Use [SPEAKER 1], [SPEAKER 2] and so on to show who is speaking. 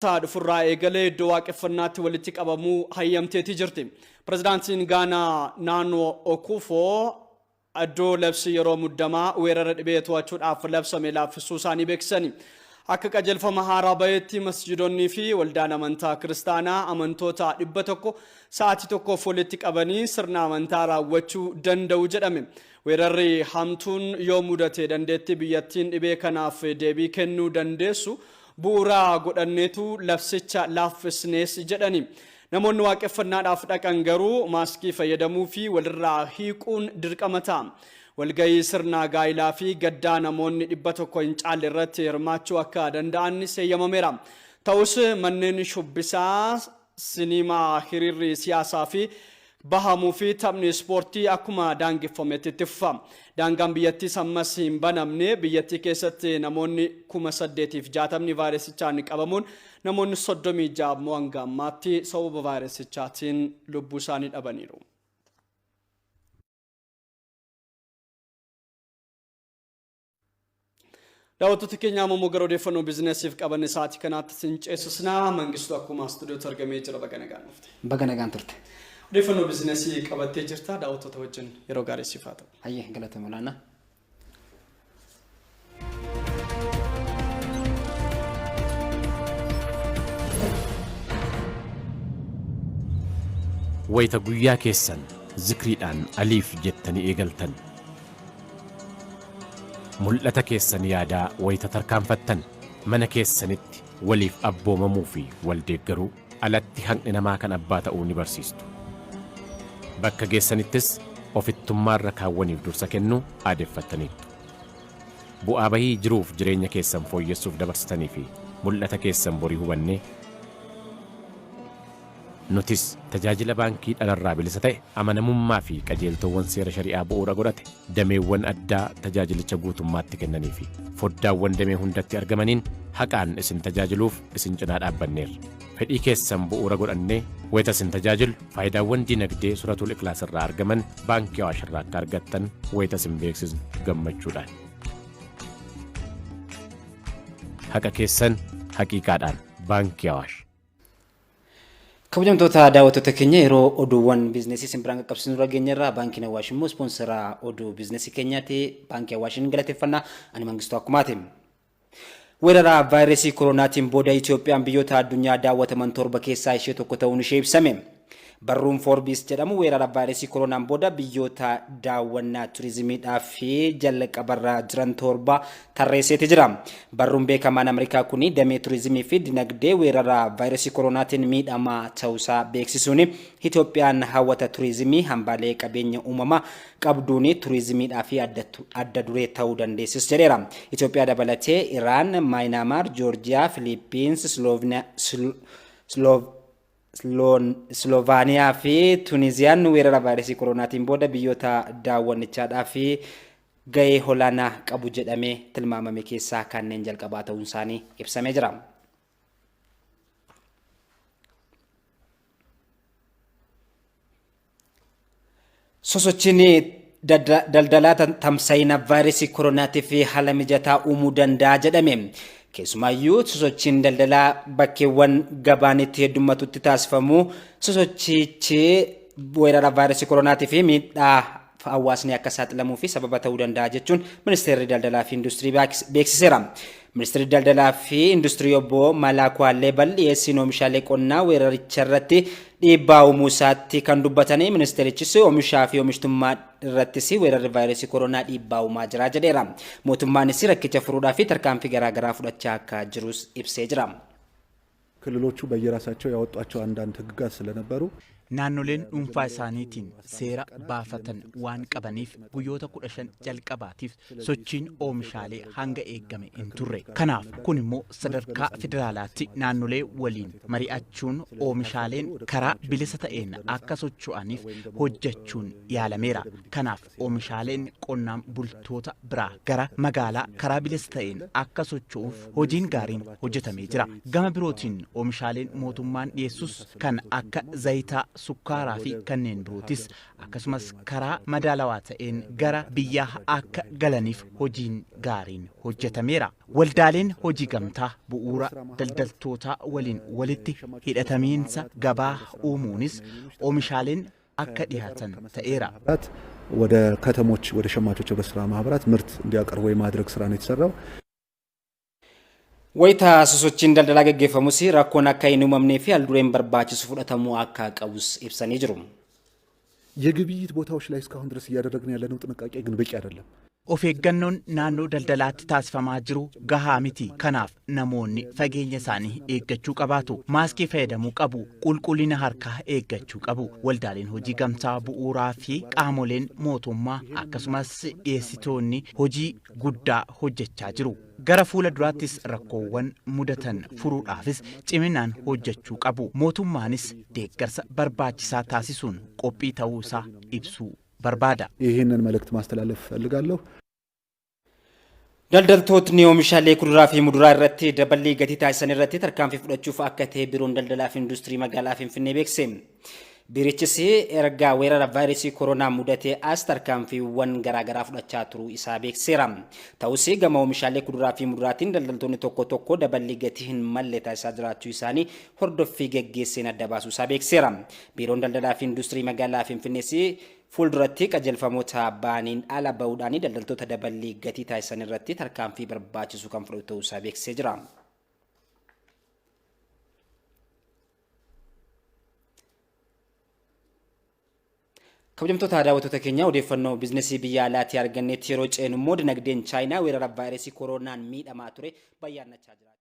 [SPEAKER 1] Saad furraa eegalee iddoo waaqeffannaatti walitti qabamuu hayyamteetii jirti. Pirezidaantiin Gaanaa Naannoo Okuufoo iddoo labsii yeroo muddamaa weerara dhibee to'achuudhaaf labsame laaffisuu isaanii beeksisani. Akka qajeelfama haaraa baheetti masjidoonnii fi waldaan amantaa kiristaanaa amantoota 100 sa'aatii tokkoof walitti qabanii sirna amantaa raawwachuu danda'u jedhame. Weerarri hamtuun yoo mudate dandeetti biyyattiin dhibee kanaaf deebii kennuu dandeessu bu'uura godhanneetu labsicha laaffisnees jedhani. Namoonni waaqeffannaadhaaf dhaqan garuu maaskii fayyadamuu fi walirraa hiiquun dirqama ta'a. Walgahii sirna gaa'ilaa fi gaddaa namoonni 100 hin caalle irratti hirmaachuu akka danda'an seeyyamameera. Ta'us manneen shubbisaa, siniimaa, hiriirri siyaasaa fi bahamuu fi taphni ispoortii akkuma daangeffametti itti fufa. Daangaan biyyattii ammas hin banamne biyyattii keessatti namoonni 8,060 vaayirasichaan qabamuun namoonni 36 immoo hanga ammaatti sababa vaayirasichaatiin lubbuu isaanii dhabaniiru. Daawwattoota keenya ammoo gara odeeffannoo biizinesiif qaban sa'aatii kanaatti sinceessisnaa mangistuu akkuma stuudiyootti argamee jira baga nagaan dhufte.
[SPEAKER 2] Baga nagaan turte.
[SPEAKER 1] Odeeffannoo biizinesii qabattee jirta daawwattoota wajjin yeroo gaarii siif haa ta'u.
[SPEAKER 2] Hayyee galata mulaana.
[SPEAKER 3] Wayita guyyaa keessan zikriidhaan aliif jettanii eegaltan. Mul'ata keessan yaadaa wayita tarkaanfattan mana keessanitti waliif abboomamuu fi waldeeggaruu alatti hanqi namaa kan abbaa ta'uu ni barsiistu. Bakka geessanittis ofittummaarra kaawwaniif dursa kennuu aadeffattaniittu. Bu'aa bahii jiruuf jireenya keessan fooyyessuuf dabarsitanii fi mul'ata keessan borii hubannee nutis tajaajila baankii dhalarraa bilisa ta'e amanamummaa fi qajeeltowwan seera shari'aa bu'uura godhate dameewwan addaa tajaajilicha guutummaatti kennanii fi foddaawwan damee hundatti argamaniin haqaan isin tajaajiluuf isin cinaa dhaabbanneerra. Fedhii keessan bu'uura godhannee wayita isin tajaajilu faayidaawwan dinagdee suratul iklaas irraa argaman baankii Awaash irraa akka argattan wayita isin beeksisnu gammachuudhaan. Haqa keessan haqiiqaadhaan baankii Awaash.
[SPEAKER 2] Kabajamtoota daawwattoota keenya yeroo oduuwwan biizinesii simbiraan qaqqabsiisnu rageenya irraa baankiin Awaash immoo ispoonsaraa oduu biizinesii keenyaati. Baankii Awaashin galateeffannaa ani mangistuu akkumaati. Weerara vaayirasii koronaatiin booda Itoophiyaan biyyoota addunyaa daawwataman 7 keessaa ishee tokko ta'uun ishee ibsame. Barruun Forbes jedhamu weerara vaayirasii koronaan booda biyyoota daawwannaa turizimiidhaa fi jalqabarra jiran 7 tarreesseeti jira. Barruun beekamaan Ameerikaa kuni damee turizimii fi dinagdee weerara vaayirasii koronaatiin miidhamaa ta'uusaa beeksisuun Itoophiyaan hawwata turizimii hambaalee qabeenya uumamaa qabduun turizimiidhaa fi adda duree ta'uu dandeessis jedheera. Itoophiyaa dabalatee Iraan, Maayinaamaar, Joorjiyaa, Filiippiins, Slovaaniyaa fi Tuniziyaan weerara vaayirasii koronaatiin booda biyyoota daawwannichaadhaa fi gahee olaanaa qabu jedhamee tilmaamame keessaa kanneen jalqabaa ta'uun isaanii ibsamee jira. Sosochiin daldalaa tamsa'ina vaayirasii koronaatiif haala mijataa uumuu danda'a jedhame. Keessumaayyuu sosochiin daldalaa bakkeewwan gabaan itti heddummatutti taasifamu sosochichi weerara vaayirasii koronaatii fi miidhaa hawaasni akka saaxilamuu fi sababa ta'uu danda'a jechuun ministeerri daldalaa fi industirii beeksiseera. Ministeerri daldalaa fi industirii obbo Malaakuu Alleebal dhiyeessiin oomishaalee qonnaa weeraricha irratti dhiibbaa uumuu isaatti kan dubbatanii ministeerichis oomishaa fi oomishtummaa irrattis weerarri vaayirasii koronaa dhiibbaa uumaa jira jedheera. Mootummaanis rakkicha furuudhaa fi tarkaanfii garaagaraa fudhachaa akka jirus ibsee jira.
[SPEAKER 4] ክልሎቹ በየራሳቸው ያወጧቸው አንዳንድ ህግጋት ስለነበሩ
[SPEAKER 5] naannoleen dhuunfaa isaaniitiin seera baafatan waan qabaniif guyyoota 15 jalqabaatiif sochiin oomishaalee hanga eeggame hin turre. Kanaaf kun immoo sadarkaa federaalaatti naannolee waliin mari'achuun oomishaaleen karaa bilisa ta'een akka socho'aniif hojjechuun yaalameera. Kanaaf oomishaaleen qonnaan bultoota biraa gara magaalaa karaa bilisa ta'een akka socho'uuf hojiin gaariin hojjetamee jira. Gama birootiin oomishaaleen mootummaan dhiyeessus kan akka zayitaa sukkaaraa fi kanneen birootis akkasumas karaa madaalawaa ta'een gara biyyaa akka galaniif hojiin gaariin hojjetameera. Waldaaleen hojii gamtaa bu'uura daldaltootaa waliin walitti hidhatamiinsa gabaa uumuunis oomishaaleen akka dhiyaatan ta'eera.
[SPEAKER 4] ወደ ከተሞች ወደ ሸማቾች ህብረት ስራ ማህበራት ምርት እንዲያቀርቡ የማድረግ ስራ ነው የተሰራው።
[SPEAKER 2] ወይታ ሱሶችን ደልደላ ገገፈሙሲ ራኮን አካይኑ መምኔፊ አልዱሬን በርባችሱ ፍለተሙ አካቀውስ ኢብሰን ይጅሩ
[SPEAKER 4] የግብይት ቦታዎች ላይ እስካሁን ድረስ እያደረግን ያለነው ጥንቃቄ ግን በቂ አይደለም።
[SPEAKER 5] Of eeggannoon naannoo daldalaatti taasifamaa jiru gahaa miti. Kanaaf namoonni fageenya isaanii eeggachuu qabaatu. Maaskii fayyadamuu qabu. Qulqullina harkaa eeggachuu qabu. Waldaaleen hojii gamtaa bu'uuraa fi qaamoleen mootummaa akkasumas dhiyeessitoonni hojii guddaa hojjechaa jiru. Gara fuula duraattis rakkoowwan mudatan furuudhaafis ciminaan hojjechuu qabu. Mootummaanis deeggarsa barbaachisaa taasisuun qophii ta'uu isaa ibsuu barbaada.
[SPEAKER 4] ይሄንን መልእክት ማስተላለፍ ፈልጋለሁ።
[SPEAKER 2] Daldaltootni oomishaalee kuduraa fi muduraa irratti dabalii gatii taasisan irratti tarkaanfii fudhachuuf akka ta'e biiroon daldalaa fi industirii magaalaa Finfinnee beekse. Biirichis erga weerara vaayirasii koronaa mudatee as tarkaanfiiwwan garaagaraa fudhachaa turuu isaa beekseera. Ta'us gama oomishaalee kuduraa fi muduraatiin daldaltoonni tokko tokko dabalii gatii hin malle taasisaa jiraachuu isaanii hordoffii geggeesseen adda baasuu isaa beekseera. Biiroon daldalaa fi industirii magaalaa Finfinnees fuulduratti qajeelfamoota baaniin ala ba'uudhaan daldaltoota dabalii gatii taasisan irratti tarkaanfii barbaachisu kan fudhatu ta'uu isaa beeksisee jira. kabajamtoota daawwattoota keenya odeeffannoo biizinasii biyya alaatii arganneetti yeroo ceenu immoo dinagdeen chaayinaa weerara vaayirasii koronaan miidhamaa ture bayyaannachaa jira.